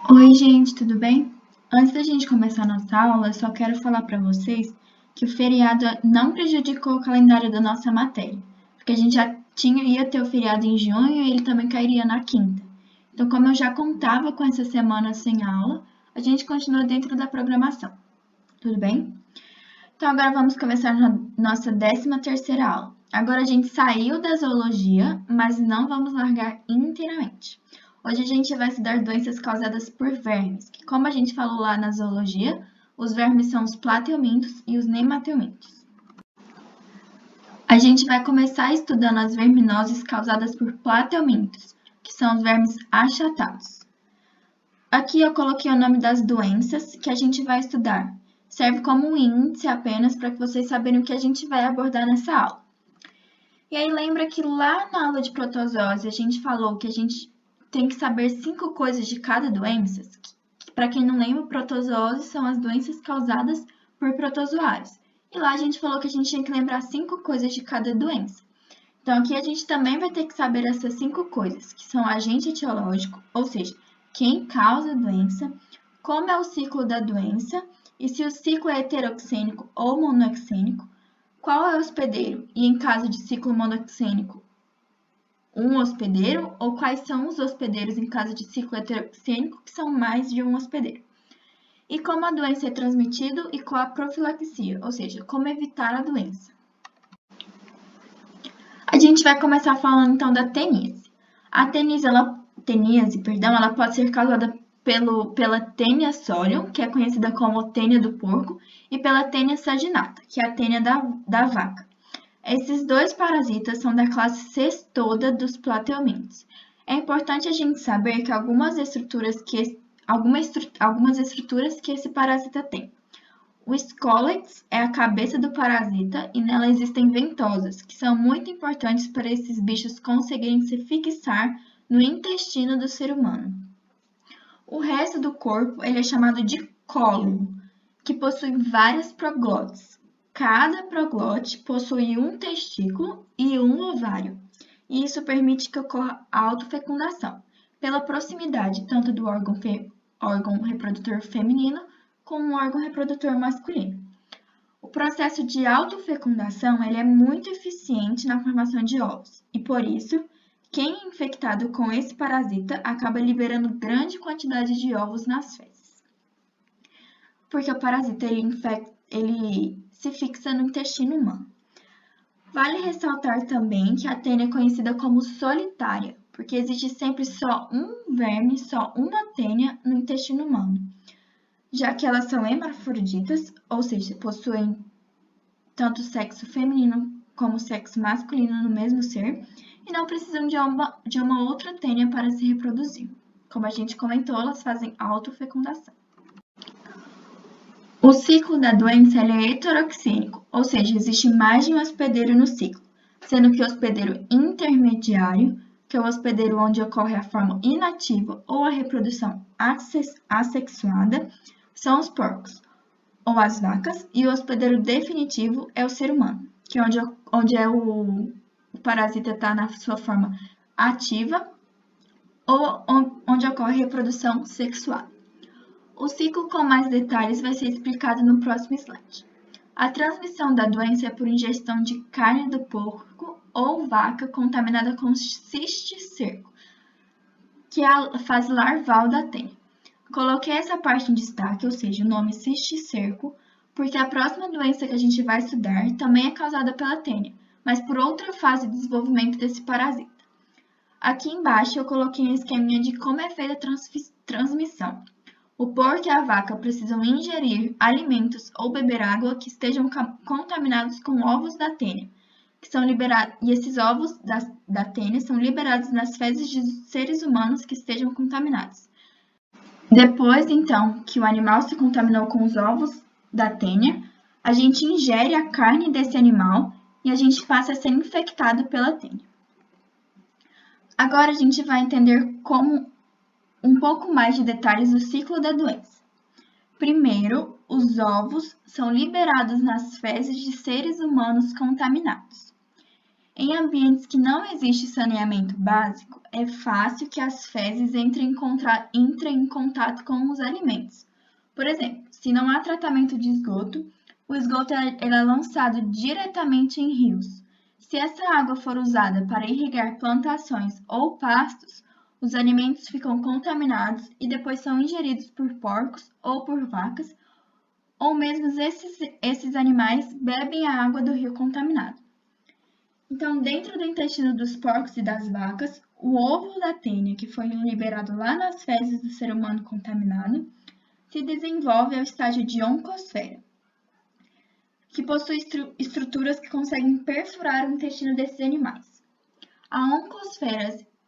Oi, gente, tudo bem? Antes da gente começar a nossa aula, eu só quero falar para vocês que o feriado não prejudicou o calendário da nossa matéria, porque a gente ia ter o feriado em junho e ele também cairia na quinta. Então, como eu já contava com essa semana sem aula, a gente continua dentro da programação, tudo bem? Então, agora vamos começar a nossa 13ª aula. Agora a gente saiu da zoologia, mas não vamos largar inteiramente. Hoje a gente vai estudar doenças causadas por vermes, que como a gente falou lá na zoologia, os vermes são os plateumintos e os nemateumintos. A gente vai começar estudando as verminoses causadas por plateumintos, que são os vermes achatados. Aqui eu coloquei o nome das doenças que a gente vai estudar. Serve como um índice apenas para que vocês saberem o que a gente vai abordar nessa aula. E aí lembra que lá na aula de protozoose a gente falou que a gente tem que saber 5 coisas de cada doença? Para quem não lembra, protozoose são as doenças causadas por protozoários. E lá a gente falou que a gente tinha que lembrar 5 coisas de cada doença. Então aqui a gente também vai ter que saber essas 5 coisas, que são agente etiológico, ou seja, quem causa a doença, como é o ciclo da doença, e se o ciclo é heteroxênico ou monoxênico, qual é o hospedeiro? E em caso de ciclo monoxênico, um hospedeiro? Ou quais são os hospedeiros em caso de ciclo heteroxênico, que são mais de um hospedeiro? E como a doença é transmitida e qual a profilaxia, ou seja, como evitar a doença. A gente vai começar falando então da teníase. A teníase, ela pode ser causada pela Taenia solium, que é conhecida como tênia do porco, e pela Taenia saginata, que é a tênia da vaca. Esses dois parasitas são da classe Cestoda dos plateumintos. É importante a gente saber que algumas estruturas que esse parasita tem. O scolex é a cabeça do parasita e nela existem ventosas, que são muito importantes para esses bichos conseguirem se fixar no intestino do ser humano. O resto do corpo ele é chamado de cólon, que possui várias proglotes. Cada proglote possui um testículo e um ovário, e isso permite que ocorra autofecundação, pela proximidade tanto do órgão reprodutor feminino como o órgão reprodutor masculino. O processo de autofecundação ele é muito eficiente na formação de ovos, e por isso, quem é infectado com esse parasita acaba liberando grande quantidade de ovos nas fezes. Porque o parasita ele se fixa no intestino humano. Vale ressaltar também que a tênia é conhecida como solitária, porque existe sempre só um verme, só uma tênia no intestino humano, já que elas são hermafroditas, ou seja, possuem tanto sexo feminino como sexo masculino no mesmo ser, e não precisam de uma outra tênia para se reproduzir. Como a gente comentou, elas fazem autofecundação. O ciclo da doença é heteroxênico, ou seja, existe mais de um hospedeiro no ciclo, sendo que o hospedeiro intermediário, que é o hospedeiro onde ocorre a forma inativa ou a reprodução assexuada, são os porcos ou as vacas, e o hospedeiro definitivo é o ser humano, que é onde o parasita está na sua forma ativa ou onde ocorre a reprodução sexuada. O ciclo com mais detalhes vai ser explicado no próximo slide. A transmissão da doença é por ingestão de carne do porco ou vaca contaminada com cisticerco, que é a fase larval da tênia. Coloquei essa parte em destaque, ou seja, o nome cisticerco, porque a próxima doença que a gente vai estudar também é causada pela tênia, mas por outra fase de desenvolvimento desse parasita. Aqui embaixo eu coloquei um esqueminha de como é feita a transmissão. O porco e a vaca precisam ingerir alimentos ou beber água que estejam contaminados com ovos da tênia, que são liberados, e esses ovos da tênia são liberados nas fezes de seres humanos que estejam contaminados. Depois, então, que o animal se contaminou com os ovos da tênia, a gente ingere a carne desse animal e a gente passa a ser infectado pela tênia. Agora a gente vai entender um pouco mais de detalhes do ciclo da doença. Primeiro, os ovos são liberados nas fezes de seres humanos contaminados. Em ambientes que não existe saneamento básico, é fácil que as fezes entrem em contato com os alimentos. Por exemplo, se não há tratamento de esgoto, o esgoto é lançado diretamente em rios. Se essa água for usada para irrigar plantações ou pastos, os alimentos ficam contaminados e depois são ingeridos por porcos ou por vacas, ou mesmo esses animais bebem a água do rio contaminado. Então, dentro do intestino dos porcos e das vacas, o ovo da tênia, que foi liberado lá nas fezes do ser humano contaminado, se desenvolve ao estágio de oncosfera, que possui estruturas que conseguem perfurar o intestino desses animais. A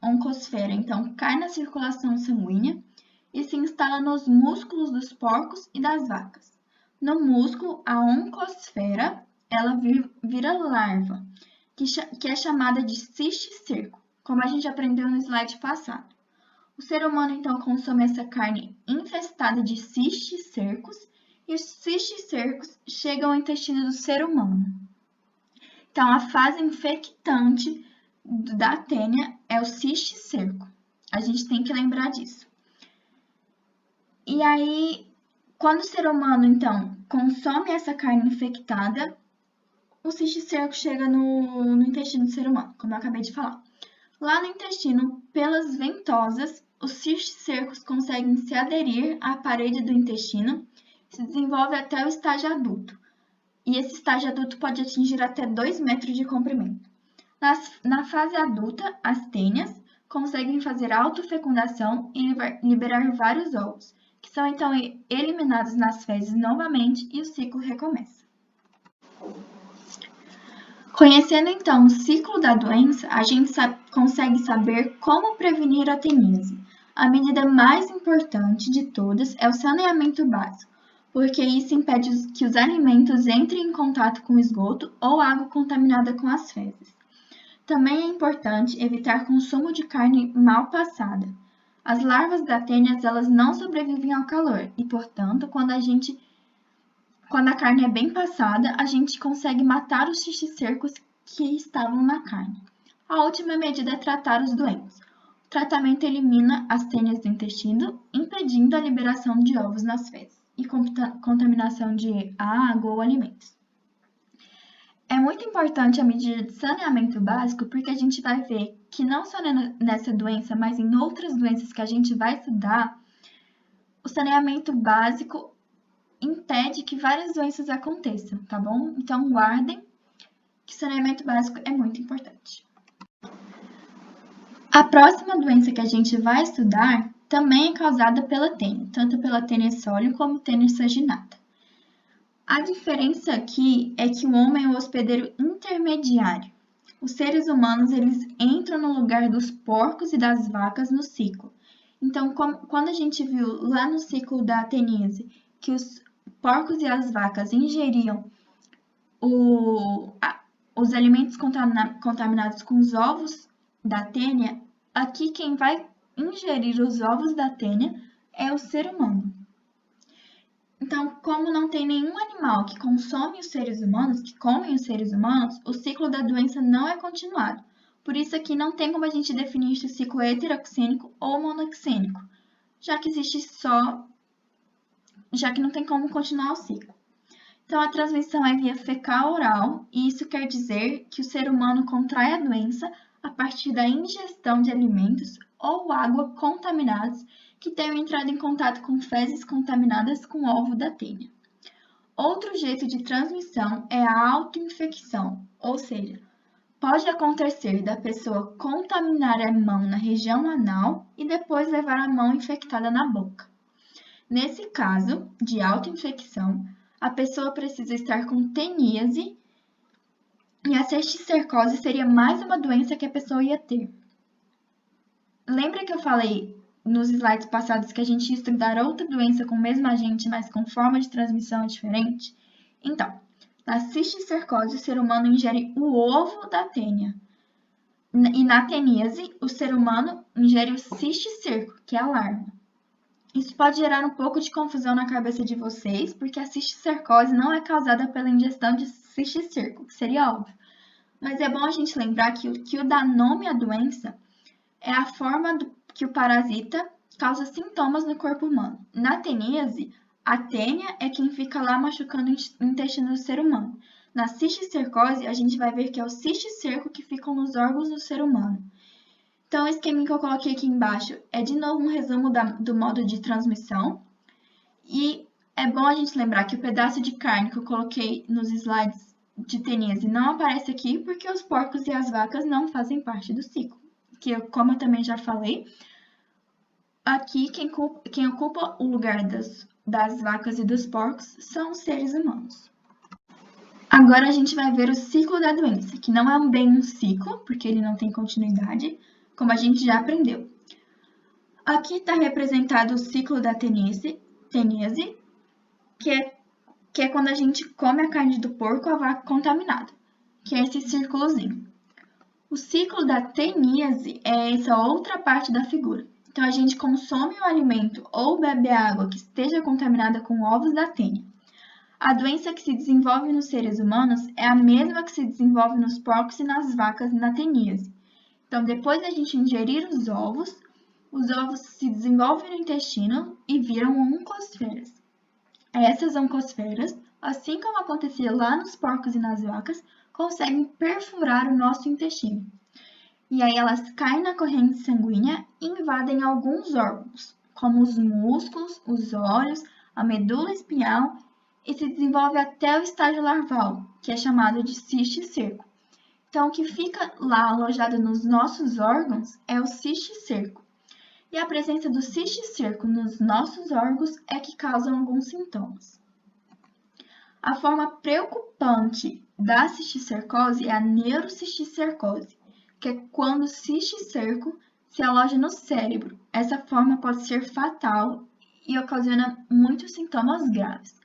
oncosfera, então, cai na circulação sanguínea e se instala nos músculos dos porcos e das vacas. No músculo, a oncosfera, ela vira larva, que é chamada de cisticerco, como a gente aprendeu no slide passado. O ser humano, então, consome essa carne infestada de cisticercos e os cisticercos chegam ao intestino do ser humano. Então, a fase infectante da tênia é o cisticerco. A gente tem que lembrar disso. E aí, quando o ser humano, então, consome essa carne infectada, o cisticerco chega no intestino do ser humano, como eu acabei de falar. Lá no intestino, pelas ventosas, os cisticercos conseguem se aderir à parede do intestino e se desenvolve até o estágio adulto. E esse estágio adulto pode atingir até 2 metros de comprimento. Na fase adulta, as tênias conseguem fazer autofecundação e liberar vários ovos, que são então eliminados nas fezes novamente e o ciclo recomeça. Conhecendo então o ciclo da doença, a gente consegue saber como prevenir a teníase. A medida mais importante de todas é o saneamento básico, porque isso impede que os alimentos entrem em contato com esgoto ou água contaminada com as fezes. Também é importante evitar consumo de carne mal passada. As larvas da tênia, elas não sobrevivem ao calor e, portanto, quando a carne é bem passada, a gente consegue matar os cisticercos que estavam na carne. A última medida é tratar os doentes. O tratamento elimina as tênias do intestino, impedindo a liberação de ovos nas fezes e contaminação de água ou alimentos. É muito importante a medida de saneamento básico porque a gente vai ver que não só nessa doença, mas em outras doenças que a gente vai estudar, o saneamento básico impede que várias doenças aconteçam, tá bom? Então, guardem que saneamento básico é muito importante. A próxima doença que a gente vai estudar também é causada pela tênia, tanto pela tênia sólio como tênia saginata. A diferença aqui é que o homem é o hospedeiro intermediário. Os seres humanos, eles entram no lugar dos porcos e das vacas no ciclo. Então, quando a gente viu lá no ciclo da teníase que os porcos e as vacas ingeriam os alimentos contaminados com os ovos da tênia, aqui quem vai ingerir os ovos da tênia é o ser humano. Então, como não tem nenhum animal que consome os seres humanos, que comem os seres humanos, o ciclo da doença não é continuado. Por isso aqui não tem como a gente definir se o ciclo é heteroxênico ou monoxênico, já que não tem como continuar o ciclo. Então, a transmissão é via fecal-oral, e isso quer dizer que o ser humano contrai a doença a partir da ingestão de alimentos ou água contaminados que tenham entrado em contato com fezes contaminadas com o ovo da tênia. Outro jeito de transmissão é a autoinfecção, ou seja, pode acontecer da pessoa contaminar a mão na região anal e depois levar a mão infectada na boca. Nesse caso de autoinfecção, a pessoa precisa estar com teníase e a cisticercose seria mais uma doença que a pessoa ia ter. Lembra que eu falei nos slides passados que a gente ia estudar outra doença com o mesmo agente, mas com forma de transmissão diferente? Então, na cisticercose, o ser humano ingere o ovo da tênia. E na teníase, o ser humano ingere o cisticerco, que é a larva. Isso pode gerar um pouco de confusão na cabeça de vocês, porque a cisticercose não é causada pela ingestão de cisticerco, que seria óbvio, Mas é bom a gente lembrar que o que dá nome à doença é a forma que o parasita causa sintomas no corpo humano. Na teníase, a tênia é quem fica lá machucando o intestino do ser humano. Na cisticercose, a gente vai ver que é o cisticerco que fica nos órgãos do ser humano. Então, o esquema que eu coloquei aqui embaixo é de novo um resumo do modo de transmissão. E é bom a gente lembrar que o pedaço de carne que eu coloquei nos slides de teníase não aparece aqui porque os porcos e as vacas não fazem parte do ciclo. Que, como eu também já falei, aqui quem ocupa o lugar das vacas e dos porcos são os seres humanos. Agora a gente vai ver o ciclo da doença, que não é bem um ciclo, porque ele não tem continuidade, como a gente já aprendeu. Aqui está representado o ciclo da teníase, que é quando a gente come a carne do porco ou a vaca contaminada, que é esse círculozinho. O ciclo da teníase é essa outra parte da figura. Então, a gente consome o alimento ou bebe água que esteja contaminada com ovos da tênia. A doença que se desenvolve nos seres humanos é a mesma que se desenvolve nos porcos e nas vacas na teníase. Então, depois da gente ingerir os ovos se desenvolvem no intestino e viram oncosferas. Essas oncosferas, assim como acontecia lá nos porcos e nas vacas, conseguem perfurar o nosso intestino. E aí elas caem na corrente sanguínea e invadem alguns órgãos, como os músculos, os olhos, a medula espinhal, e se desenvolve até o estágio larval, que é chamado de cisticerco. Então, o que fica lá alojado nos nossos órgãos é o cisticerco. E a presença do cisticerco nos nossos órgãos é que causa alguns sintomas. A forma preocupante da cisticercose é a neurocisticercose, que é quando o cisticerco se aloja no cérebro. Essa forma pode ser fatal e ocasiona muitos sintomas graves.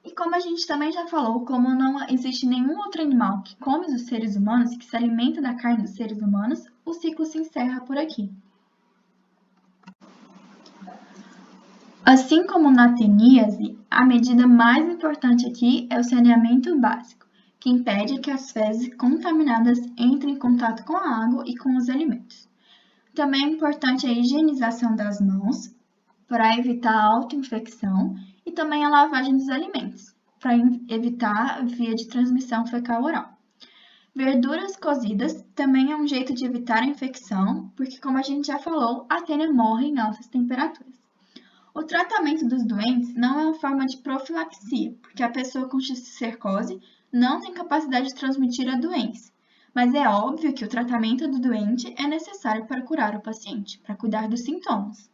E como a gente também já falou, como não existe nenhum outro animal que come os seres humanos, que se alimenta da carne dos seres humanos, o ciclo se encerra por aqui. Assim como na teníase, a medida mais importante aqui é o saneamento básico, que impede que as fezes contaminadas entrem em contato com a água e com os alimentos. Também é importante a higienização das mãos, para evitar a autoinfecção, e também a lavagem dos alimentos, para evitar a via de transmissão fecal-oral. Verduras cozidas também é um jeito de evitar a infecção, porque, como a gente já falou, a tênia morre em altas temperaturas. O tratamento dos doentes não é uma forma de profilaxia, porque a pessoa com cisticercose não tem capacidade de transmitir a doença. Mas é óbvio que o tratamento do doente é necessário para curar o paciente, para cuidar dos sintomas.